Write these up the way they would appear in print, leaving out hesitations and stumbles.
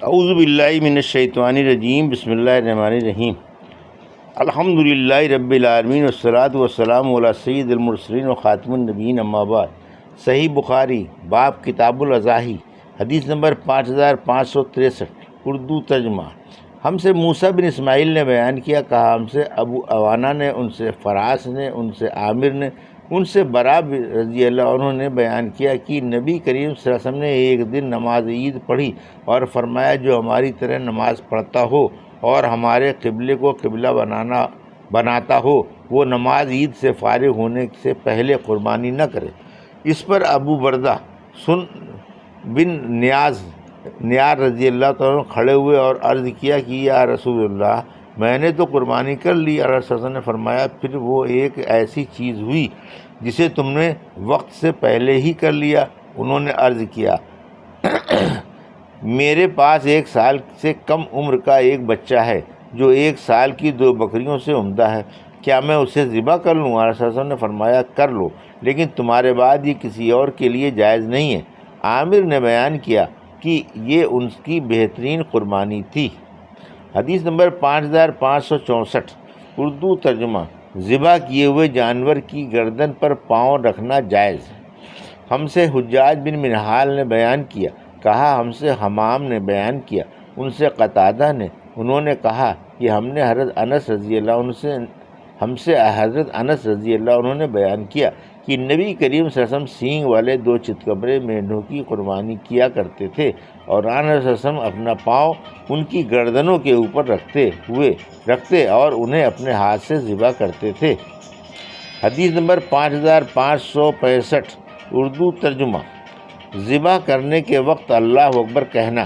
اعوذ باللہ من الشیطان الرجیم، بسم اللہ الرحمن الرحیم۔ الحمدللہ رب العالمین والصلاۃ والسلام علی سید المرسلین و خاتم النبیین، اما بعد۔ صحیح بخاری باب کتاب الاضاحی، حدیث نمبر 5563، اردو ترجمہ۔ ہم سے موسیٰ بن اسماعیل نے بیان کیا، کہا ہم سے ابو عوانہ نے، ان سے فراس نے، ان سے عامر نے، ان سے برا رضی اللہ عنہ نے بیان کیا کہ نبی کریم صلی اللہ علیہ وسلم نے ایک دن نماز عید پڑھی اور فرمایا، جو ہماری طرح نماز پڑھتا ہو اور ہمارے قبلے کو قبلہ بناتا ہو، وہ نماز عید سے فارغ ہونے سے پہلے قربانی نہ کرے۔ اس پر ابو بردہ بن نیار رضی اللہ تعالیٰ کھڑے ہوئے اور عرض کیا کہ یا رسول اللہ، میں نے تو قربانی کر لی۔ اللہ صلی اللہ علیہ وسلم نے فرمایا، پھر وہ ایک ایسی چیز ہوئی جسے تم نے وقت سے پہلے ہی کر لیا۔ انہوں نے عرض کیا، میرے پاس 1 سال سے کم عمر کا ایک بچہ ہے جو 1 سال کی 2 بکریوں سے عمدہ ہے، کیا میں اسے ذبح کر لوں؟ اللہ صلی اللہ علیہ وسلم نے فرمایا، کر لو، لیکن تمہارے بعد یہ کسی اور کے لیے جائز نہیں ہے۔ عامر نے بیان کیا کہ یہ ان کی بہترین قربانی تھی۔ حدیث نمبر 5564، اردو ترجمہ۔ ذبح کیے ہوئے جانور کی گردن پر پاؤں رکھنا جائز ہے۔ ہم سے حجاج بن منہال نے بیان کیا، کہا ہم سے حمام نے بیان کیا، ان سے قتادہ نے، انہوں نے کہا کہ ہم سے حضرت انس رضی اللہ عنہ نے بیان کیا کہ نبی کریم صلی اللہ علیہ وسلم سینگ والے 2 چتکبرے مینڈھوں کی قربانی کیا کرتے تھے اور آن صلی اللہ علیہ وسلم اپنا پاؤں ان کی گردنوں کے اوپر رکھتے اور انہیں اپنے ہاتھ سے ذبح کرتے تھے۔ حدیث نمبر 5565، اردو ترجمہ۔ ذبح کرنے کے وقت اللہ اکبر کہنا۔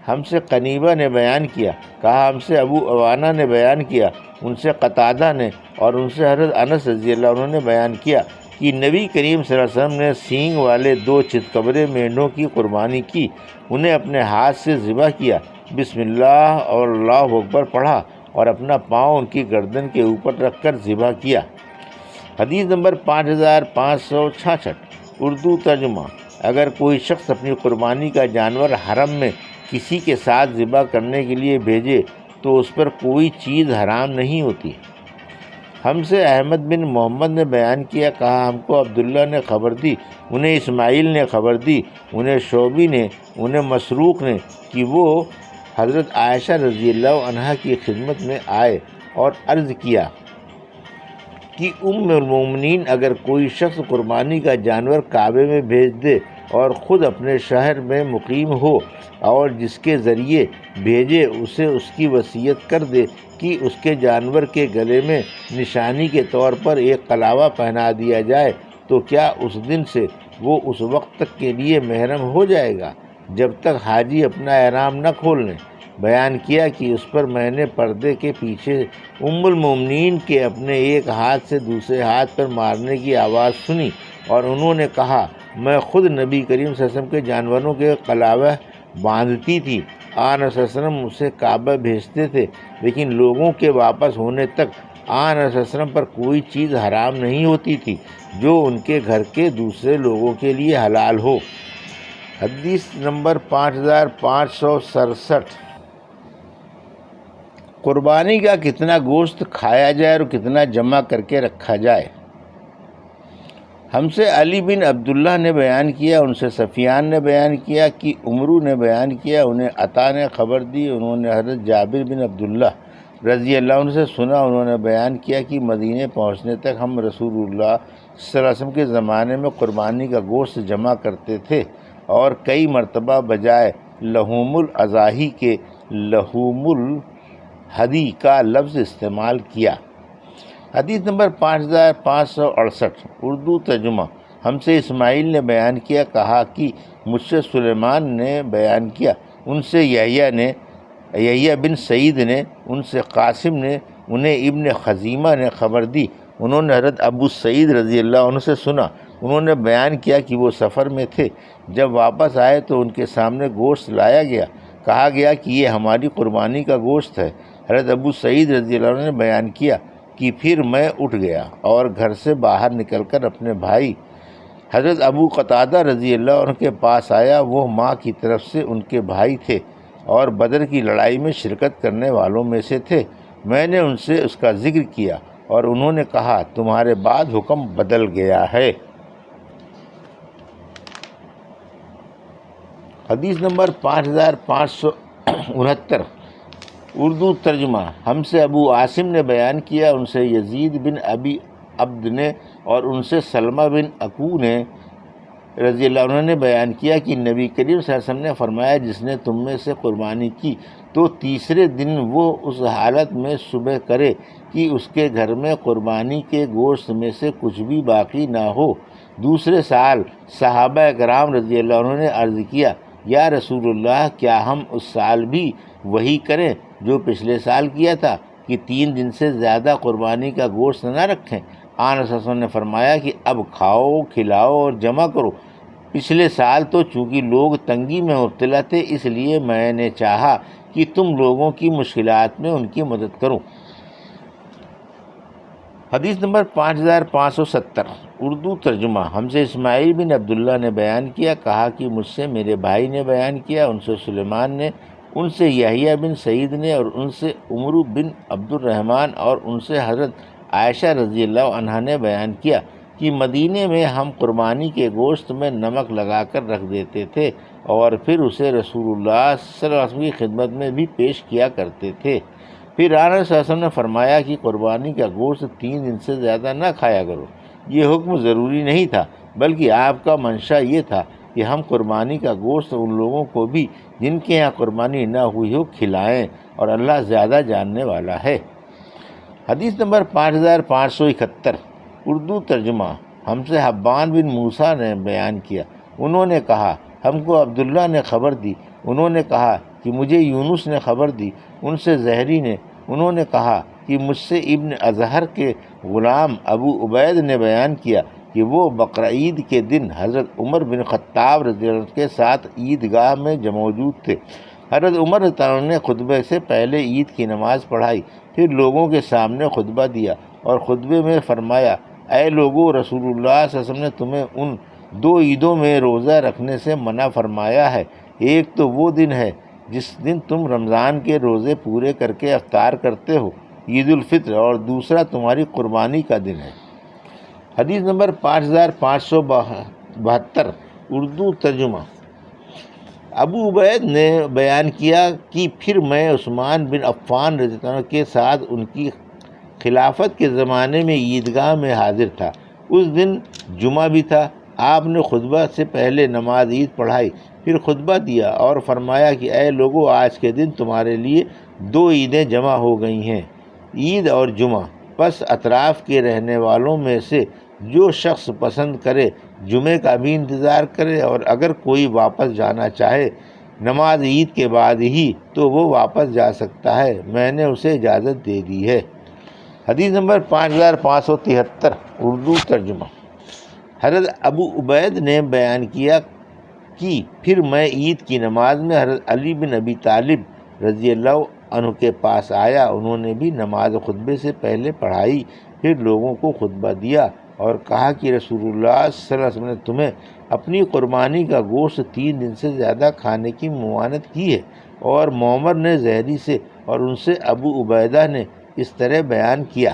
ہم سے قنیبہ نے بیان کیا، کہا ہم سے ابو عوانہ نے بیان کیا، ان سے قتادہ نے اور ان سے حضرت انس رضی اللہ عنہ نے بیان کیا کہ نبی کریم صلی اللہ علیہ وسلم نے سینگ والے 2 چتکبرے مینڈھوں کی قربانی کی، انہیں اپنے ہاتھ سے ذبح کیا، بسم اللہ اور اللہ اکبر پڑھا اور اپنا پاؤں ان کی گردن کے اوپر رکھ کر ذبح کیا۔ حدیث نمبر 5566، اردو ترجمہ۔ اگر کوئی شخص اپنی قربانی کا جانور حرم میں کسی کے ساتھ ذبح کرنے کے لیے بھیجے تو اس پر کوئی چیز حرام نہیں ہوتی۔ ہم سے احمد بن محمد نے بیان کیا، کہا ہم کو عبداللہ نے خبر دی، انہیں اسماعیل نے خبر دی، انہیں شعبی نے، انہیں مسروق نے کہ وہ حضرت عائشہ رضی اللہ عنہا کی خدمت میں آئے اور عرض کیا کہ ام المومنین، اگر کوئی شخص قربانی کا جانور کعبے میں بھیج دے اور خود اپنے شہر میں مقیم ہو اور جس کے ذریعے بھیجے اسے اس کی وصیت کر دے کہ اس کے جانور کے گلے میں نشانی کے طور پر ایک قلاوہ پہنا دیا جائے، تو کیا اس دن سے وہ اس وقت تک کے لیے محرم ہو جائے گا جب تک حاجی اپنا احرام نہ کھول لیں؟ بیان کیا کہ اس پر میں نے پردے کے پیچھے ام المومنین کے اپنے ایک ہاتھ سے دوسرے ہاتھ پر مارنے کی آواز سنی اور انہوں نے کہا، میں خود نبی کریم صلی اللہ علیہ وسلم کے جانوروں کے قلاوہ باندھتی تھی، آن صلی اللہ علیہ وسلم اسے کعبہ بھیجتے تھے، لیکن لوگوں کے واپس ہونے تک آن صلی اللہ علیہ وسلم پر کوئی چیز حرام نہیں ہوتی تھی جو ان کے گھر کے دوسرے لوگوں کے لیے حلال ہو۔ حدیث نمبر 5567، قربانی کا کتنا گوشت کھایا جائے اور کتنا جمع کر کے رکھا جائے۔ ہم سے علی بن عبداللہ نے بیان کیا، ان سے سفیان نے بیان کیا کہ عمرو نے بیان کیا، انہیں عطا نے خبر دی، انہوں نے حضرت جابر بن عبداللہ رضی اللہ عنہ سے سنا، انہوں نے بیان کیا کہ مدینے پہنچنے تک ہم رسول اللہ صلی اللہ علیہ وسلم کے زمانے میں قربانی کا گوشت جمع کرتے تھے اور کئی مرتبہ بجائے لحوم الاضاحی کے لحوم الہدی کا لفظ استعمال کیا۔ حدیث نمبر 5568، اردو ترجمہ۔ ہم سے اسماعیل نے بیان کیا، کہا کہ مجھ سے سلیمان نے بیان کیا، ان سے یحییٰ بن سعید نے، ان سے قاسم نے، انہیں ابن خزیمہ نے خبر دی، انہوں نے حضرت ابو سعید رضی اللہ عنہ سے سنا، انہوں نے بیان کیا کہ وہ سفر میں تھے، جب واپس آئے تو ان کے سامنے گوشت لایا گیا، کہا گیا کہ یہ ہماری قربانی کا گوشت ہے۔ حضرت ابو سعید رضی اللہ عنہ نے بیان کیا کہ پھر میں اٹھ گیا اور گھر سے باہر نکل کر اپنے بھائی حضرت ابو قتادہ رضی اللہ عنہ کے پاس آیا، وہ ماں کی طرف سے ان کے بھائی تھے، اور بدر کی لڑائی میں شرکت کرنے والوں میں سے تھے۔ میں نے ان سے اس کا ذکر کیا اور انہوں نے کہا تمہارے بعد حکم بدل گیا ہے۔ حدیث نمبر 5569، اردو ترجمہ۔ ہم سے ابو عاصم نے بیان کیا، ان سے یزید بن ابی عبد نے اور ان سے سلمہ بن اکو نے رضی اللہ عنہ نے بیان کیا کہ نبی کریم صلی اللہ علیہ وسلم نے فرمایا جس نے تم میں سے قربانی کی تو تیسرے دن وہ اس حالت میں صبح کرے کہ اس کے گھر میں قربانی کے گوشت میں سے کچھ بھی باقی نہ ہو۔ دوسرے سال صحابہ کرام رضی اللہ عنہ نے عرض کیا یا رسول اللہ کیا ہم اس سال بھی وہی کریں جو پچھلے سال کیا تھا کہ 3 دن سے زیادہ قربانی کا گوشت نہ رکھیں؟ آن صلی اللہ علیہ وسلم نے فرمایا کہ اب کھاؤ کھلاؤ اور جمع کرو۔ پچھلے سال تو چونکہ لوگ تنگی میں مبتلا تھے اس لیے میں نے چاہا کہ تم لوگوں کی مشکلات میں ان کی مدد کروں۔ حدیث نمبر 5570، اردو ترجمہ۔ ہم سے اسماعیل بن عبداللہ نے بیان کیا، کہا کہ مجھ سے میرے بھائی نے بیان کیا، ان سے سلیمان نے، ان سے یحییٰ بن سعید نے، اور ان سے عمرو بن عبد الرحمن، اور ان سے حضرت عائشہ رضی اللہ عنہا نے بیان کیا کہ مدینے میں ہم قربانی کے گوشت میں نمک لگا کر رکھ دیتے تھے اور پھر اسے رسول اللہ صلی اللہ علیہ وسلم کی خدمت میں بھی پیش کیا کرتے تھے۔ پھر آن صلی اللہ علیہ وسلم نے فرمایا کہ قربانی کا گوشت 3 دن سے زیادہ نہ کھایا کرو۔ یہ حکم ضروری نہیں تھا بلکہ آپ کا منشا یہ تھا کہ ہم قربانی کا گوشت ان لوگوں کو بھی جن کے یہاں قربانی نہ ہوئی ہو کھلائیں، اور اللہ زیادہ جاننے والا ہے۔ حدیث نمبر 5571، اردو ترجمہ۔ ہم سے حبان بن موسیٰ نے بیان کیا، انہوں نے کہا ہم کو عبداللہ نے خبر دی، انہوں نے کہا کہ مجھے یونس نے خبر دی، ان سے زہری نے، انہوں نے کہا کہ مجھ سے ابن اظہر کے غلام ابو عبید نے بیان کیا کہ وہ بقرعید کے دن حضرت عمر بن خطاب رضی اللہ عنہ کے ساتھ عیدگاہ میں موجود تھے۔ حضرت عمر رضی اللہ عنہ نے خطبے سے پہلے عید کی نماز پڑھائی، پھر لوگوں کے سامنے خطبہ دیا اور خطبے میں فرمایا اے لوگو، رسول اللہ صلی اللہ علیہ وسلم نے تمہیں ان 2 عیدوں میں روزہ رکھنے سے منع فرمایا ہے، ایک تو وہ دن ہے جس دن تم رمضان کے روزے پورے کر کے افطار کرتے ہو، عید الفطر، اور دوسرا تمہاری قربانی کا دن ہے۔ حدیث نمبر 5572، اردو ترجمہ۔ ابو عبید نے بیان کیا کہ پھر میں عثمان بن عفان رضی اللہ عنہ کے ساتھ ان کی خلافت کے زمانے میں عیدگاہ میں حاضر تھا۔ اس دن جمعہ بھی تھا۔ آپ نے خطبہ سے پہلے نماز عید پڑھائی، پھر خطبہ دیا اور فرمایا کہ اے لوگو، آج کے دن تمہارے لیے 2 عیدیں جمع ہو گئی ہیں، عید اور جمعہ۔ پس اطراف کے رہنے والوں میں سے جو شخص پسند کرے جمعے کا بھی انتظار کرے، اور اگر کوئی واپس جانا چاہے نماز عید کے بعد ہی تو وہ واپس جا سکتا ہے، میں نے اسے اجازت دے دی ہے۔ حدیث نمبر 5573، اردو ترجمہ۔ حضرت ابو عبید نے بیان کیا کہ پھر میں عید کی نماز میں حضرت علی بن ابی طالب رضی اللہ عنہ کے پاس آیا، انہوں نے بھی نماز خطبے سے پہلے پڑھائی، پھر لوگوں کو خطبہ دیا اور کہا کہ رسول اللہ صلی اللہ علیہ وسلم نے تمہیں اپنی قربانی کا گوشت 3 دن سے زیادہ کھانے کی ممانعت کی ہے، اور معمر نے زہری سے اور ان سے ابو عبیدہ نے اس طرح بیان کیا۔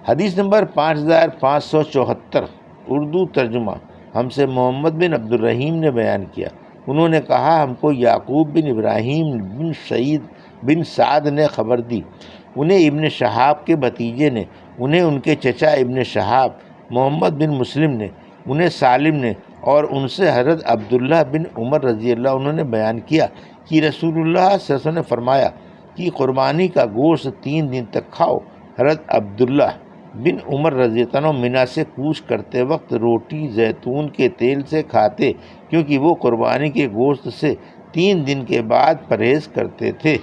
حدیث نمبر 5574، اردو ترجمہ۔ ہم سے محمد بن عبد الرحیم نے بیان کیا، انہوں نے کہا ہم کو یعقوب بن ابراہیم بن سعید بن سعد نے خبر دی، انہیں ابن شہاب کے بھتیجے نے، انہیں ان کے چچا ابن شہاب محمد بن مسلم نے، انہیں سالم نے، اور ان سے حضرت عبداللہ بن عمر رضی اللہ عنہ نے بیان کیا کہ رسول اللہ صلی اللہ علیہ وسلم نے فرمایا کہ قربانی کا گوشت 3 دن تک کھاؤ۔ حضرت عبداللہ بن عمر رضی اللہ عنہ منا سے کوچ کرتے وقت روٹی زیتون کے تیل سے کھاتے، کیونکہ وہ قربانی کے گوشت سے 3 دن کے بعد پرہیز کرتے تھے۔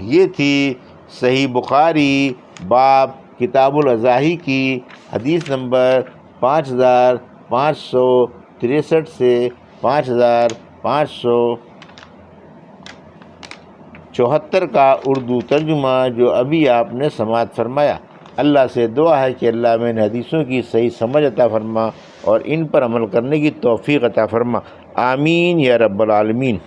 یہ تھی صحیح بخاری باب کتاب الاضحی کی حدیث نمبر 5563 سے 5574 کا اردو ترجمہ جو ابھی آپ نے سماعت فرمایا۔ اللہ سے دعا ہے کہ اللہ میں ان حدیثوں کی صحیح سمجھ عطا فرما اور ان پر عمل کرنے کی توفیق عطا فرما، آمین یا رب العالمین۔